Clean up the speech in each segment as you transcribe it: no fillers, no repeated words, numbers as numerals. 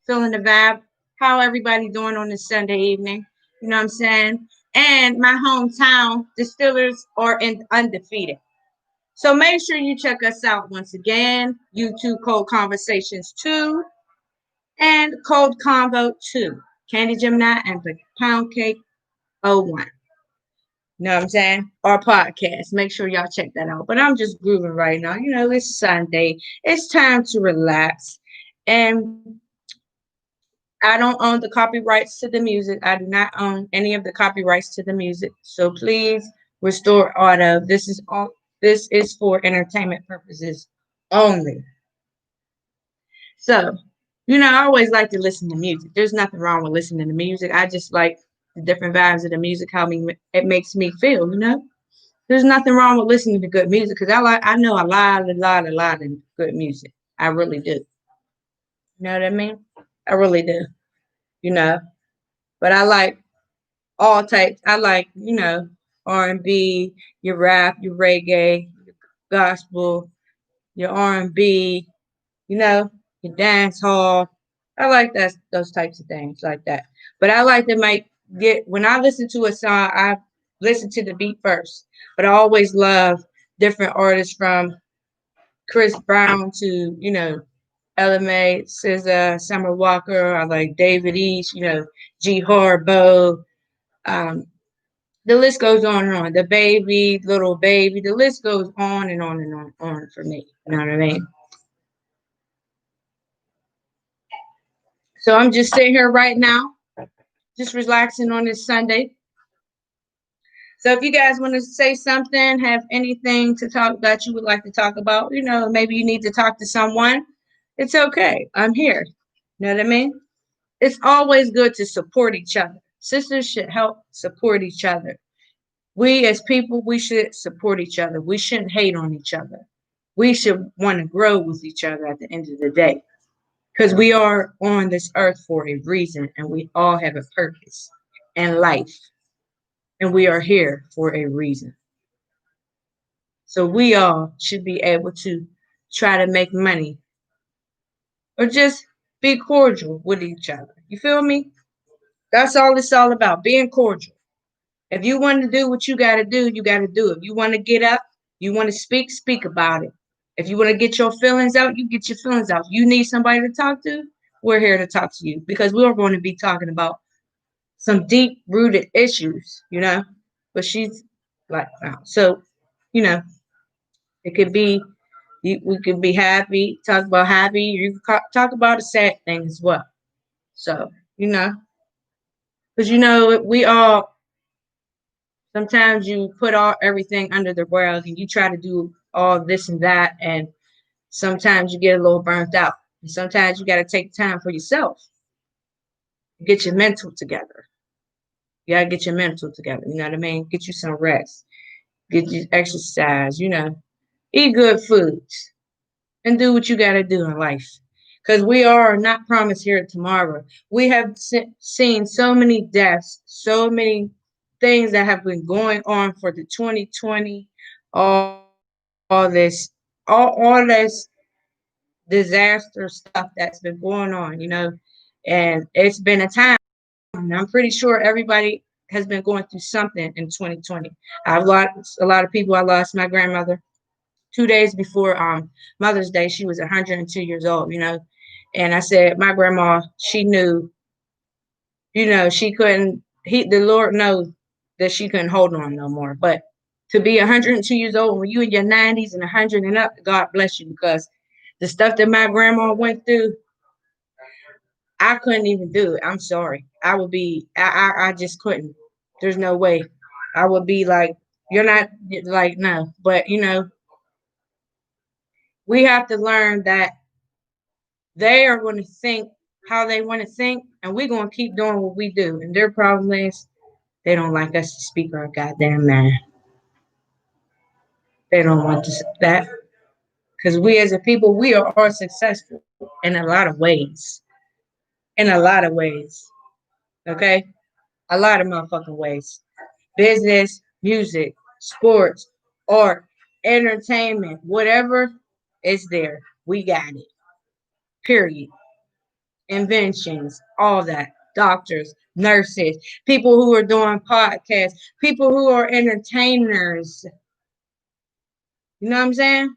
feeling the vibe. How everybody doing on this Sunday evening? You know what I'm saying? And my hometown, the Steelers are undefeated. So make sure you check us out once again. YouTube Cold Conversations 2 and Cold Convo2. Kandee Gemini and the Poundkake01. You know what I'm saying? Our podcast. Make sure y'all check that out. But I'm just grooving right now. You know, it's Sunday. It's time to relax. And I don't own the copyrights to the music. I do not own any of the copyrights to the music. So please restore auto. This is for entertainment purposes only. So, you know, I always like to listen to music. There's nothing wrong with listening to music. I just like the different vibes of the music, it makes me feel, you know? There's nothing wrong with listening to good music because I know a lot of good music. I really do. You know what I mean? I really do. You know, but I like all types. I like, you know, R&B, your rap, your reggae, your gospel, your R&B, you know, your dance hall. I like those types of things like that. But I like to make get when I listen to a song, I listen to the beat first. But I always love different artists from Chris Brown to, you know, LMA, SZA, Summer Walker. I like David East, you know, G Harbo. Um, the list goes on and on. The baby, little baby, the list goes on and on and on for me. You know what I mean? So I'm just sitting here right now, just relaxing on this Sunday. So if you guys want to say something, have anything to talk that you would like to talk about, you know, maybe you need to talk to someone, it's okay. I'm here. You know what I mean? It's always good to support each other. Sisters should help support each other. We as people, we should support each other. We shouldn't hate on each other. We should want to grow with each other at the end of the day. Because we are on this earth for a reason and we all have a purpose and life. And we are here for a reason. So we all should be able to try to make money or just be cordial with each other. You feel me? That's all it's all about, being cordial. If you want to do what you got to do, you got to do it. If you want to get up, you want to speak about it. If you want to get your feelings out, you get your feelings out. You need somebody to talk to, we're here to talk to you because we're going to be talking about some deep rooted issues, you know. But she's like, wow. So, you know, it could be, we could be happy, talk about happy. You can talk about a sad thing as well. So, you know, because, you know, we all, sometimes you put all everything under the rug and you try to do all this and that, and sometimes you get a little burnt out. And sometimes you got to take time for yourself, get your mental together. You got to get your mental together. You know what I mean? Get you some rest, get you exercise. You know, eat good foods, and do what you got to do in life. Because we are not promised here tomorrow. We have seen so many deaths, so many things that have been going on for the 2020, all this, all this disaster stuff that's been going on, you know. And it's been a time, and I'm pretty sure everybody has been going through something in 2020. I've lost a lot of people. I lost my grandmother 2 days before Mother's Day. She was 102 years old, you know. And I said, my grandma, she knew, you know, she couldn't, the Lord knows that she couldn't hold on no more. But to be 102 years old, when you in your 90s and 100 and up, God bless you, because the stuff that my grandma went through, I couldn't even do it. I'm sorry. I just couldn't. There's no way. I would be like, you're not, like, no. But, you know, we have to learn that they are going to think how they want to think, and we're going to keep doing what we do. And their problem is they don't like us to speak our goddamn mind. They don't want that, because we as a people, we are successful in a lot of ways. In a lot of ways. Okay? A lot of motherfucking ways. Business, music, sports, art, entertainment, whatever is there, we got it. Period. inventions, all that. Doctors, nurses, people who are doing podcasts, people who are entertainers. You know what I'm saying?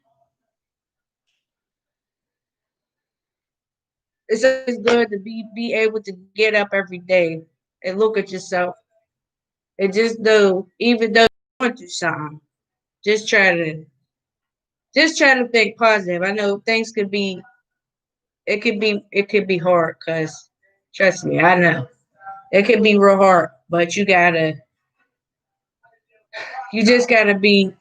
It's always good to be able to get up every day and look at yourself and just do, even though you're going through something, just try to think positive. I know things could be, it could be hard, because trust me, I know it could be real hard, but you just gotta be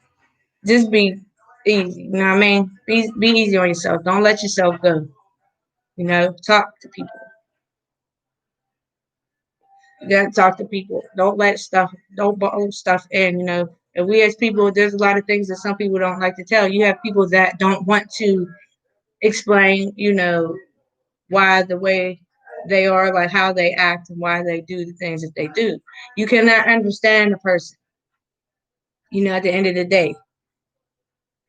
easy. You know what I mean? Be easy on yourself. Don't let yourself go. You know, talk to people. You gotta talk to people. Don't bottle stuff in. You know, and we as people, there's a lot of things that some people don't like to tell. You have people that don't want to explain. You know, why the way they are, like how they act and why they do the things that they do. You cannot understand a person. You know, at the end of the day,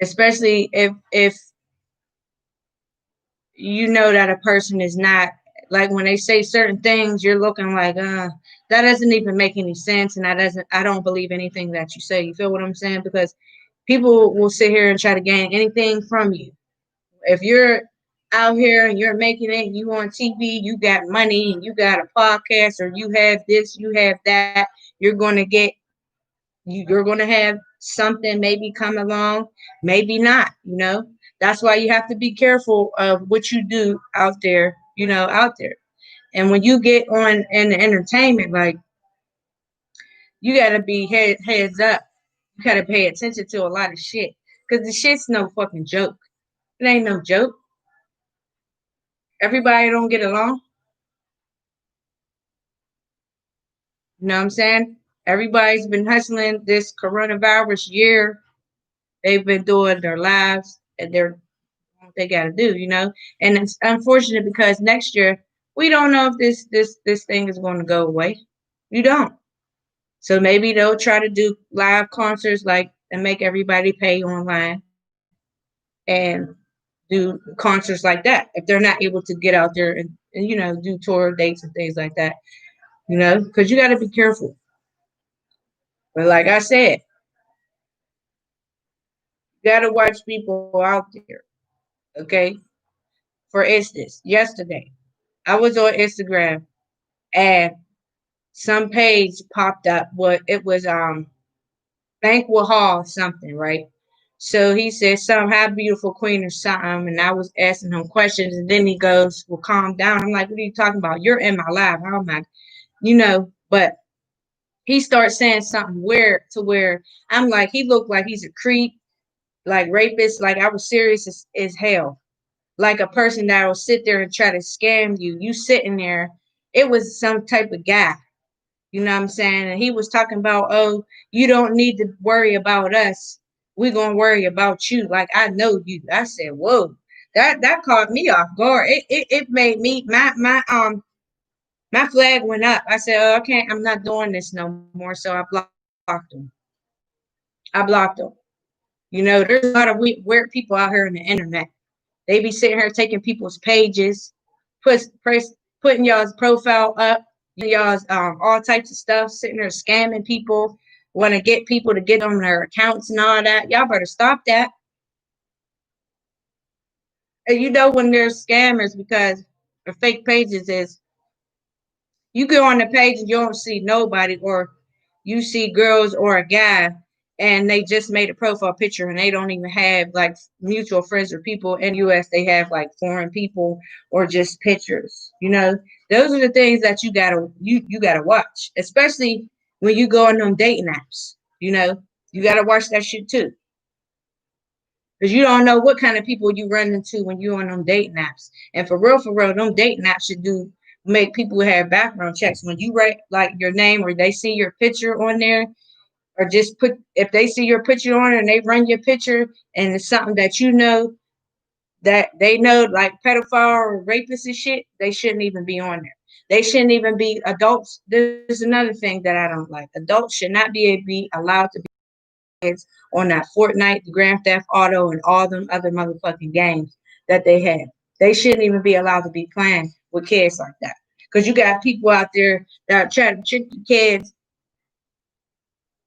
especially if you know that a person is not, like when they say certain things, you're looking like, that doesn't even make any sense, and I don't believe anything that you say. You feel what I'm saying? Because people will sit here and try to gain anything from you. If you're out here and you're making it, you on TV, you got money, and you got a podcast, or you have this, you have that, you're going to get you're going to have something maybe come along, maybe not. You know, that's why you have to be careful of what you do out there. You know, out there. And when you get on in the entertainment, like, you got to be heads up. You got to pay attention to a lot of shit, because the shit's no fucking joke. It ain't no joke. Everybody don't get along. You know what I'm saying? Everybody's been hustling this coronavirus year. They've been doing their lives, and what they got to do, you know. And it's unfortunate, because next year we don't know if this thing is going to go away. You don't. So maybe they'll try to do live concerts, like, and make everybody pay online and do concerts like that, if they're not able to get out there and you know, do tour dates and things like that. You know, because you got to be careful. But like I said, you got to watch people out there. Okay. For instance, yesterday I was on Instagram, and some page popped up. What it was, Banquet Hall something, right? So he said something, "How beautiful queen," or something, and I was asking him questions, and then he goes, "Well, calm down." I'm like, "What are you talking about? You're in my life. How am I?" You know, but he starts saying something weird, to where I'm like, he looked like he's a creep, like rapist. Like, I was serious as hell. Like a person that will sit there and try to scam you. You sitting there. It was some type of guy. You know what I'm saying? And he was talking about, "Oh, you don't need to worry about us. We're gonna worry about you. Like, I know you." I said, "Whoa." That caught me off guard. It made me, my flag went up. I said, "Oh, I can't, I'm not doing this no more." So I blocked him. I blocked him. You know, there's a lot of weird people out here on the internet. They be sitting here taking people's pages, put press putting y'all's profile up, y'all's all types of stuff, sitting there scamming people, want to get people to get on their accounts and all that. Y'all better stop that. And you know when there's scammers, because the fake pages is, you go on the page and you don't see nobody, or you see girls or a guy, and they just made a profile picture, and they don't even have like mutual friends or people in the US. They have like foreign people, or just pictures. You know, those are the things that you gotta watch, especially when you go on them dating apps. You know, you gotta watch that shit too. Because you don't know what kind of people you run into when you're on them dating apps. And for real, them dating apps should do make people have background checks. When you write like your name, or they see your picture on there, or just put, if they see your picture on it and they run your picture, and it's something that you know, that they know, like pedophile or rapist and shit, they shouldn't even be on there. They shouldn't even be adults. There's another thing that I don't like. Adults should not be allowed to on that Fortnite, the Grand Theft Auto, and all them other motherfucking games that they have. They shouldn't even be allowed to be playing with kids like that. Because you got people out there that are trying to trick the kids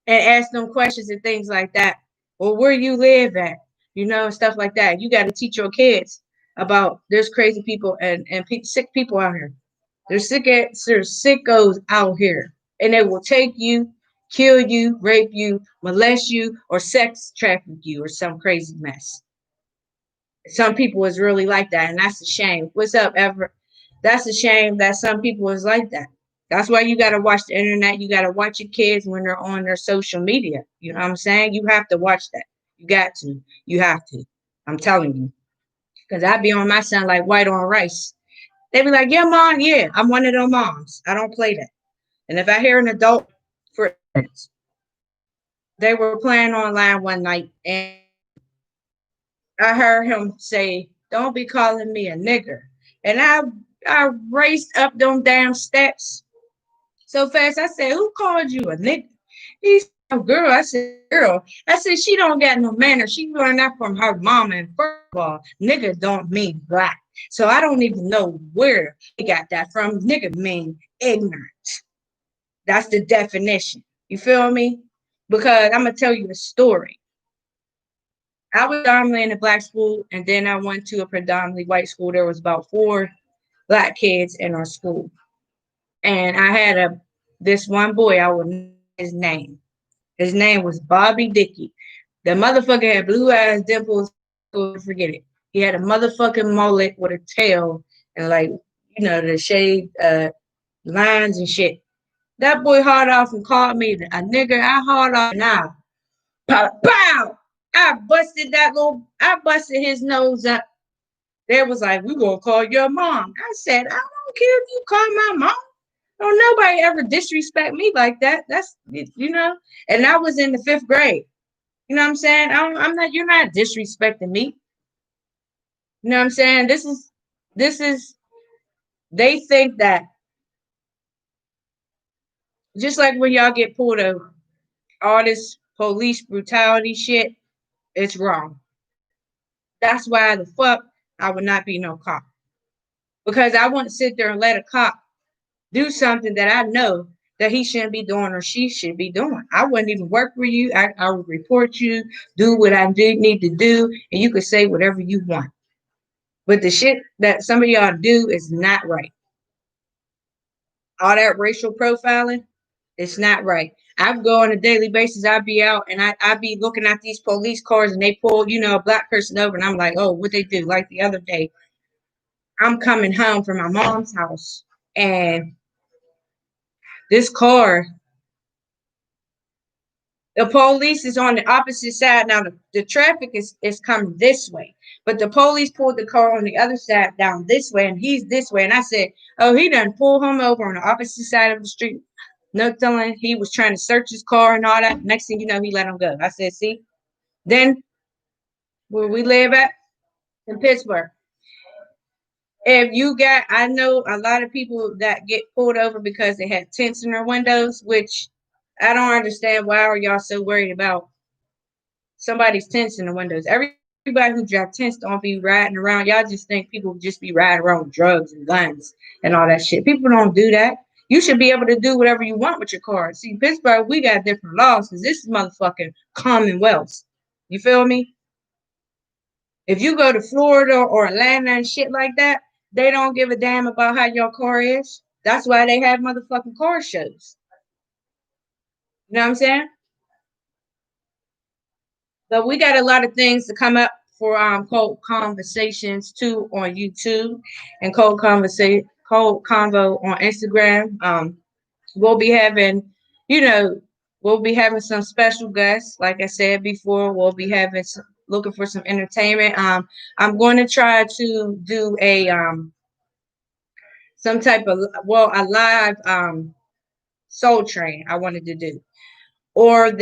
and ask them questions and things like that. Or where you live at, you know, and stuff like that. You got to teach your kids about there's crazy people and sick people out here. There's sickos out here, and they will take you, kill you, rape you, molest you, or sex traffic you, or some crazy mess. Some people is really like that, and that's a shame. What's up, Ever? That's a shame that some people is like that. That's why you gotta watch the internet. You gotta watch your kids when they're on their social media. You know what I'm saying? You have to watch that. You got to. You have to. I'm telling you. Because I be on my son like white on rice. They be like, yeah, mom, yeah, I'm one of those moms. I don't play that. And if I hear an adult, for instance, they were playing online one night and I heard him say, don't be calling me a nigger. And I raced up them damn steps so fast. I said, who called you a nigger? He said, oh, girl. I said, girl. I said, she don't got no manners. She learned that from her mom. And first of all, nigger don't mean black. So I don't even know where he got that from. Nigger mean ignorant. That's the definition. You feel me? Because I'm going to tell you a story. I was predominantly in a black school, and then I went to a predominantly white school. There was about 4 black kids in our school. And I had this one boy, I would know his name. His name was Bobby Dickey. The motherfucker had blue eyes, dimples, forget it. He had a motherfucking mullet with a tail and like, you know, the shade lines and shit. That boy hard off and called me a nigger. I hard off now. Pow, pow! I busted his nose up. They was like, we gonna call your mom. I said, I don't care if you call my mom. Don't nobody ever disrespect me like that. That's, you know, and I was in the 5th grade. You know what I'm saying? You're not disrespecting me. You know what I'm saying? They think that just like when y'all get pulled over, all this police brutality shit, it's wrong. That's why the fuck I would not be no cop. Because I wouldn't sit there and let a cop do something that I know that he shouldn't be doing or she should be doing. I wouldn't even work for you. I would report you, do what I need to do, and you could say whatever you want. But the shit that some of y'all do is not right. All that racial profiling, it's not right. I go on a daily basis. I be out and I be looking at these police cars and they pull, you know, a black person over and I'm like, oh, what they do? Like the other day, I'm coming home from my mom's house and this car, the police is on the opposite side. Now the traffic is coming this way, but the police pulled the car on the other side down this way and he's this way. And I said, oh, he done pull him over on the opposite side of the street. No telling, he was trying to search his car and all that. Next thing you know, he let him go. I said, see, then where we live at in Pittsburgh, if you got, I know a lot of people that get pulled over because they had tints in their windows, which I don't understand. Why are y'all so worried about somebody's tints in the windows? Everybody who drive tints don't be riding around. Y'all just think people just be riding around with drugs and guns and all that shit. People don't do that. You should be able to do whatever you want with your car. See, Pittsburgh, we got different laws because this is motherfucking Commonwealth. You feel me? If you go to Florida or Atlanta and shit like that, they don't give a damn about how your car is. That's why they have motherfucking car shows. You know what I'm saying? But we got a lot of things to come up for Cold Conversations 2 on YouTube and Cold Convo on Instagram. We'll be having, you know, we'll be having some special guests. Like I said before, we'll be having looking for some entertainment. I'm going to try to do a some type of a live Soul Train I wanted to do. Or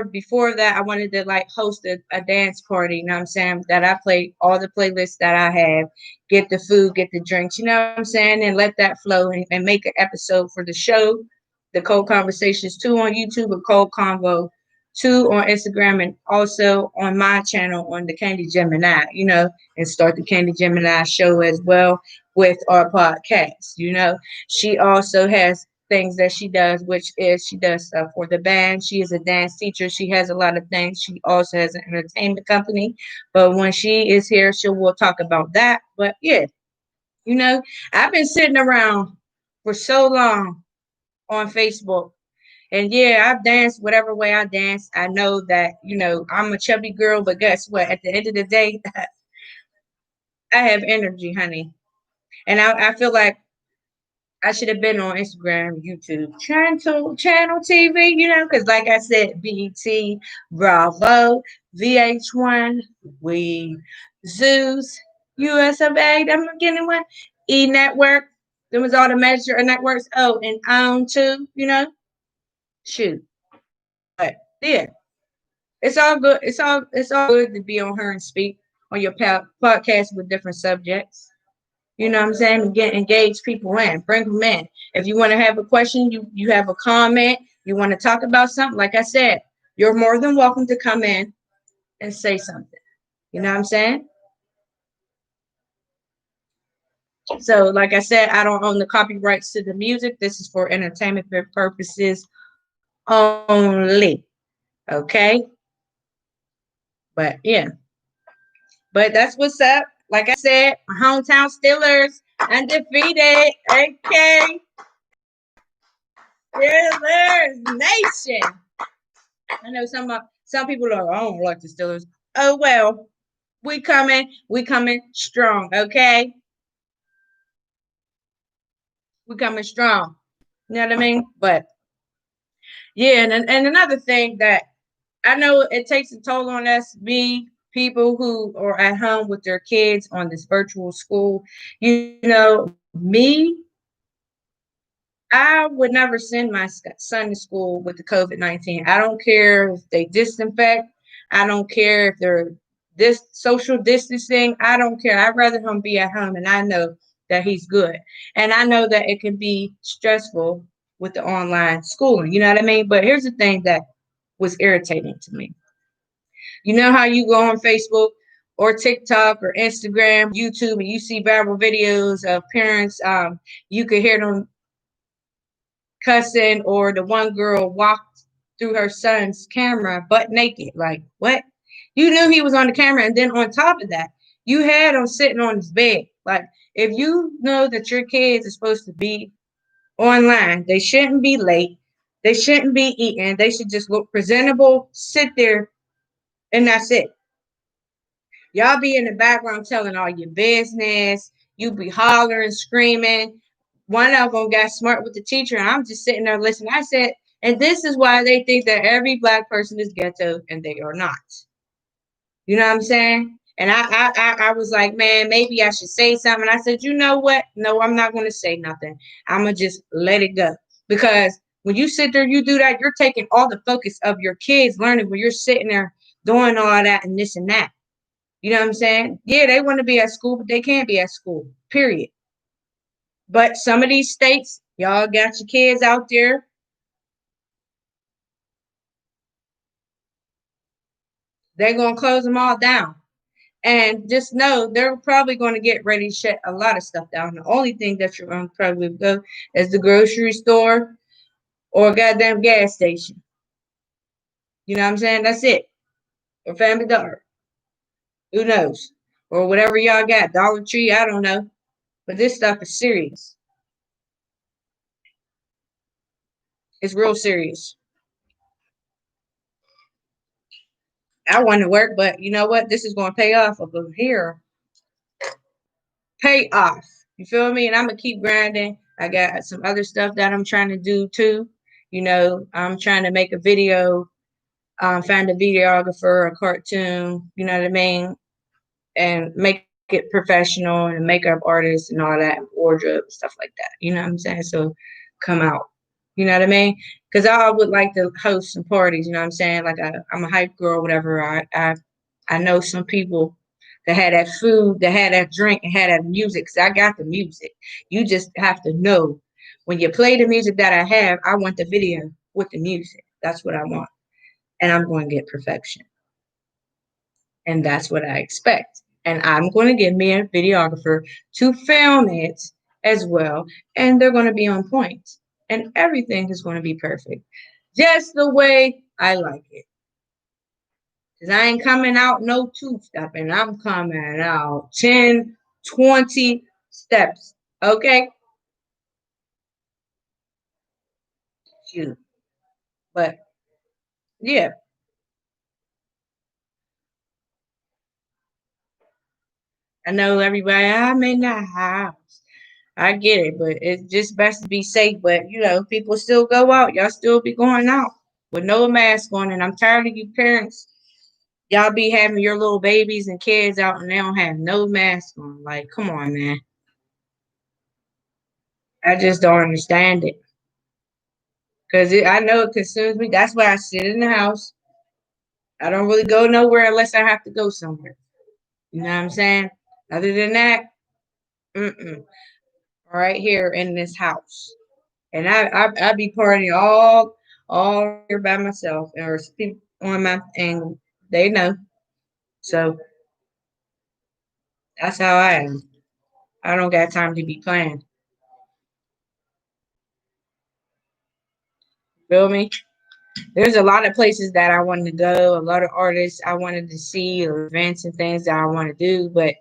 before that, I wanted to like host a dance party, you know what I'm saying? That I play all the playlists that I have, get the food, get the drinks, you know what I'm saying? And let that flow and make an episode for the show, the Cold Conversations 2 on YouTube or Cold Convo on Instagram, and also on my channel on the Kandee Gemini, and start the Kandee Gemini show as well with our podcast. She also has things that she does, which is she does stuff for the band. She is a dance teacher. She has a lot of things. She also has an entertainment company. But when she is here, we'll talk about that. But yeah, I've been sitting around for so long on Facebook. And yeah, I've danced whatever way I dance. I know that, I'm a chubby girl, but guess what? At the end of the day, I have energy, honey. And I feel like I should have been on Instagram, YouTube, channel TV, because like I said, BET, Bravo, VH1, We, Zeus, US of A, them beginning one, E Network, them was all the major networks. Oh, and OWN too, shoot. But yeah, it's all good. It's all good to be on her and speak on your podcast with different subjects. You know what I'm saying? And engage people in, bring them in. If you want to have a question, you have a comment, you want to talk about something, like I said, you're more than welcome to come in and say something. You know what I'm saying? So, like I said, I don't own the copyrights to the music. This is for entertainment purposes only. Okay? But yeah. But that's what's up. Like I said, my hometown Steelers undefeated. Okay. Steelers Nation. I know some people are like, I don't like the Steelers. Oh well, we coming strong, okay? We coming strong. You know what I mean? But yeah, and another thing that I know it takes a toll on us, people who are at home with their kids on this virtual school. Me, I would never send my son to school with the COVID-19. I don't care if they disinfect. I don't care if they're this social distancing. I don't care. I'd rather him be at home, and I know that he's good. And I know that it can be stressful with the online schooling. You know what I mean? But here's the thing that was irritating to me. You know how you go on Facebook or TikTok or Instagram, YouTube, and you see viral videos of parents. You could hear them cussing, or the one girl walked through her son's camera butt naked. Like, what? You knew he was on the camera, and then on top of that, you had him sitting on his bed. Like, if you know that your kids are supposed to be online, they shouldn't be late. They shouldn't be eating. They should just look presentable, sit there, and that's it. Y'all be in the background telling all your business. You be hollering, screaming. One of them got smart with the teacher, and I'm just sitting there listening. I said, and this is why they think that every Black person is ghetto, and they are not. You know what I'm saying? And I was like, man, maybe I should say something. I said, you know what? No, I'm not going to say nothing. I'm going to just let it go. Because when you sit there, you do that, you're taking all the focus of your kids learning when you're sitting there doing all that and this and that. You know what I'm saying? Yeah, they want to be at school, but they can't be at school, period. But some of these states, y'all got your kids out there. They're going to close them all down. And just know they're probably going to get ready to shut a lot of stuff down. The only thing that you're going to probably go is the grocery store or a goddamn gas station. You know what I'm saying? That's it. Or Family Dollar. Who knows? Or whatever y'all got. Dollar Tree, I don't know. But this stuff is serious. It's real serious. I want to work, but you know what? This is going to pay off over here. Pay off. You feel me? And I'm going to keep grinding. I got some other stuff that I'm trying to do too. I'm trying to make a video, find a videographer, a cartoon, you know what I mean? And make it professional, and a makeup artist and all that, wardrobe, stuff like that. You know what I'm saying? So come out. You know what I mean? Because I would like to host some parties. You know what I'm saying? Like I'm a hype girl, whatever. I know some people that had that food, that had that drink, and had that music. Because I got the music. You just have to know when you play the music that I have. I want the video with the music. That's what I want. and I'm going to get perfection. And that's what I expect. And I'm going to get me a videographer to film it as well. And they're going to be on point. And everything is going to be perfect. Just the way I like it. Because I ain't coming out no two-stepping. I'm coming out 10, 20 steps. Okay? Shoot. But yeah, I know everybody, I'm in the house. I get it, but it's just best to be safe. But people still go out. Y'all still be going out with no mask on, and I'm tired of you parents. Y'all be having your little babies and kids out, and they don't have no mask on. Like, come on, man. I just don't understand it. Cause I know it consumes me. That's why I sit in the house. I don't really go nowhere unless I have to go somewhere. You know what I'm saying? Other than that, right here in this house. And I be partying all here by myself, or people on my and they know. So that's how I am. I don't got time to be playing. Feel me? There's a lot of places that I wanted to go, a lot of artists I wanted to see, or events and things that I want to do, but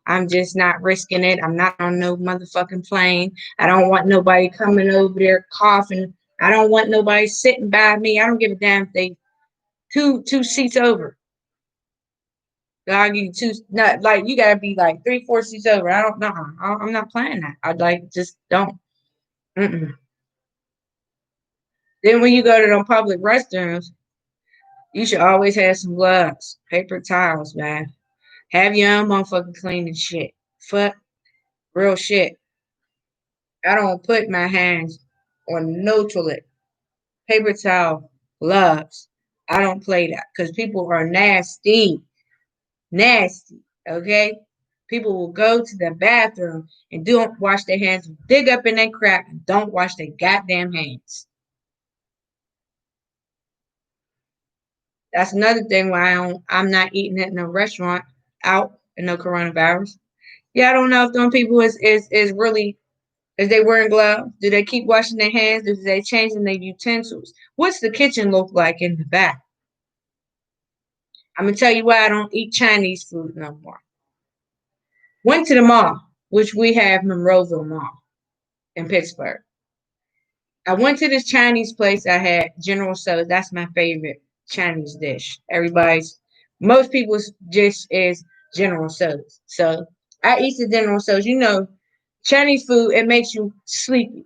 I'm just not risking it. I'm not on no motherfucking plane. I don't want nobody coming over there coughing. I don't want nobody sitting by me. I don't give a damn if they two seats over. I'll give you two. Not like you gotta be like 3, 4 seats over. I don't know. I'm not playing that. I like just don't. Mm-mm. Then when you go to them public restrooms, you should always have some gloves, paper towels, man. Have your own motherfucking clean and shit. Fuck real shit. I don't put my hands on no toilet. Paper towel, gloves. I don't play that because people are nasty. Nasty. Okay? People will go to the bathroom and don't wash their hands, dig up in their crap, and don't wash their goddamn hands. That's another thing why I'm not eating at no restaurant out in no coronavirus. Yeah, I don't know if them people is really, is they wearing gloves? Do they keep washing their hands? Do they changing their utensils? What's the kitchen look like in the back? I'm gonna tell you why I don't eat Chinese food no more. Went to the mall, which we have Monroeville Mall in Pittsburgh. I went to this Chinese place. I had General Tso's. That's my favorite Chinese dish. Most people's dish is General Tso's. So I eat the General Tso's. Chinese food, it makes you sleepy.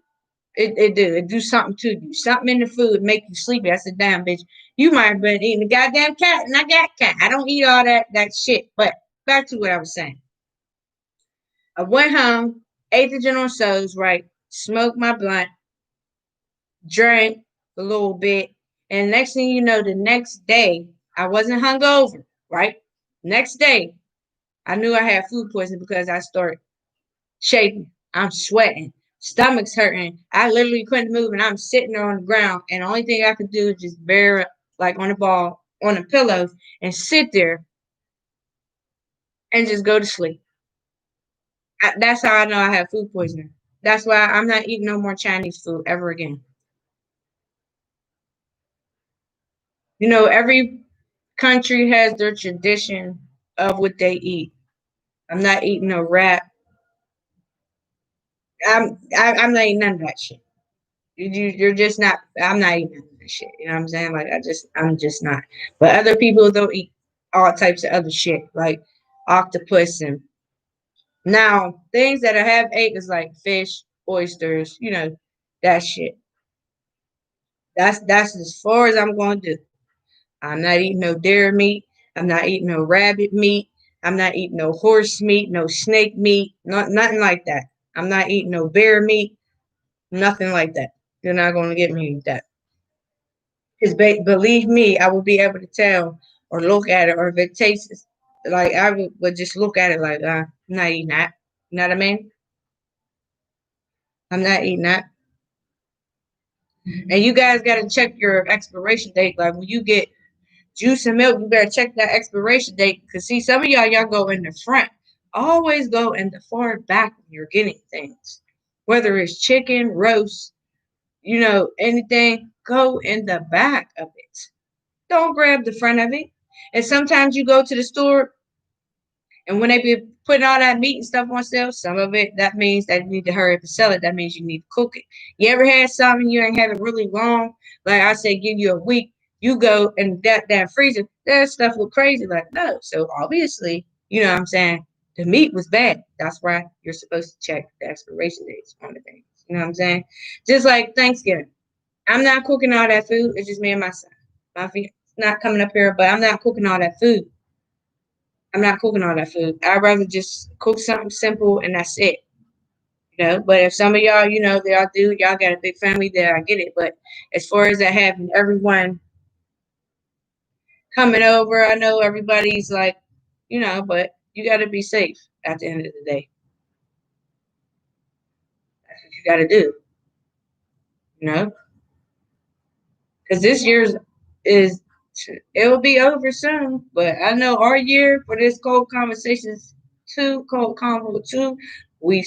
It do something to you. Something in the food make you sleepy. I said, damn, bitch, you might have been eating a goddamn cat, and I got cat. I don't eat all that shit. But back to what I was saying. I went home, ate the General Tso's, right? Smoked my blunt, drank a little bit, and next thing you know, the next day I wasn't hungover, right? Next day, I knew I had food poisoning because I started shaking. I'm sweating. Stomach's hurting. I literally couldn't move, and I'm sitting there on the ground. And the only thing I could do is just bear up, like on the ball, on the pillow, and sit there and just go to sleep. That's how I know I have food poisoning. That's why I'm not eating no more Chinese food ever again. Every country has their tradition of what they eat. I'm not eating no rat. I'm not eating none of that shit. You're just not. I'm not eating none of that shit. You know what I'm saying? Like I'm just not. But other people don't eat all types of other shit like octopus and now things that I have ate is like fish, oysters. That shit. That's as far as I'm going to do. I'm not eating no deer meat. I'm not eating no rabbit meat. I'm not eating no horse meat, no snake meat, nothing like that. I'm not eating no bear meat, nothing like that. You're not going to get me with that. Because believe me, I will be able to tell or look at it, or if it tastes like I would just look at it like, I'm not eating that. You know what I mean? I'm not eating that. And you guys got to check your expiration date. Like when you get Juice and milk, you better check that expiration date. Because see, some of y'all go in the front. Always go in the far back when you're getting things. Whether it's chicken, roast, anything, go in the back of it. Don't grab the front of it. And sometimes you go to the store, and when they be putting all that meat and stuff on sale, some of it, that means that you need to hurry up and sell it. That means you need to cook it. You ever had something you ain't have it really long? Like I say, give you a week. You go and that freezer, that stuff look crazy. Like, no. So obviously, you know what I'm saying? The meat was bad. That's why you're supposed to check the expiration dates on the things. You know what I'm saying? Just like Thanksgiving. I'm not cooking all that food. It's just me and my son. My feet not coming up here, but I'm not cooking all that food. I'm not cooking all that food. I'd rather just cook something simple and that's it. But if some of y'all, y'all got a big family there, I get it. But as far as that having everyone coming over, I know everybody's like, but you got to be safe at the end of the day. That's what you got to do, because this year's it'll be over soon. But I know our year for this Coldcovo2, we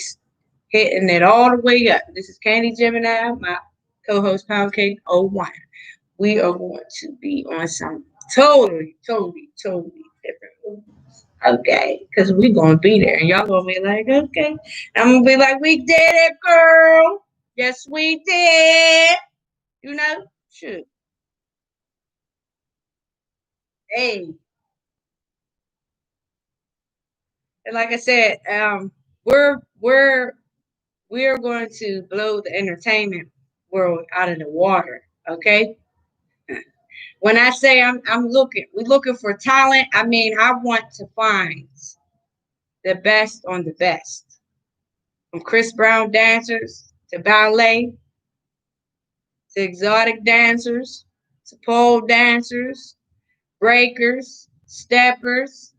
hitting it all the way up. This is Kandee Gemini, my co-host Poundkake01. We are going to be on some totally different. Okay, because we're going to be there. And y'all going to be like, okay. I'm going to be like, we did it, girl. Yes, we did. Shoot. Hey. And like I said, we're going to blow the entertainment world out of the water. Okay. When I say we're looking for talent, I mean, I want to find the best on the best. From Chris Brown dancers to ballet, to exotic dancers, to pole dancers, breakers, steppers.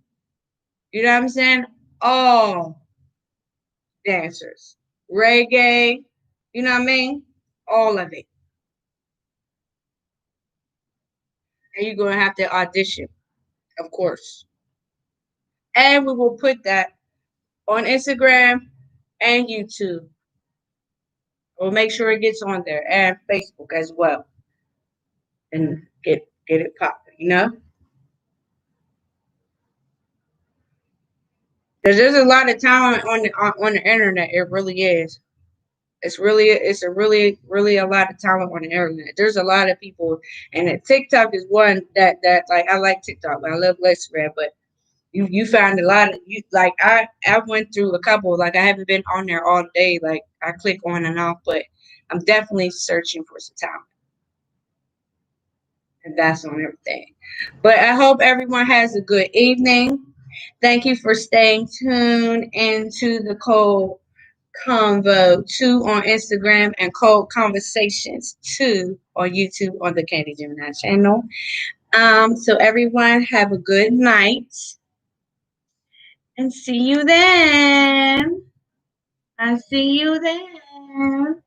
You know what I'm saying? All dancers. Reggae, you know what I mean? All of it. And you're going to have to audition, of course. And we will put that on Instagram and YouTube. We'll make sure it gets on there and Facebook as well. And get it popping, Because there's a lot of talent on the internet. It really is. It's really a lot of talent on the internet. There's a lot of people, and TikTok is one that like I like TikTok, but I love Instagram. But you find a lot of I went through a couple. Like I haven't been on there all day. Like I click on and off, but I'm definitely searching for some talent, and that's on everything. But I hope everyone has a good evening. Thank you for staying tuned into the Coldconvo2 on Instagram and Conversations2 on YouTube on the Kandee Gemini channel. So everyone have a good night and see you then. I see you then.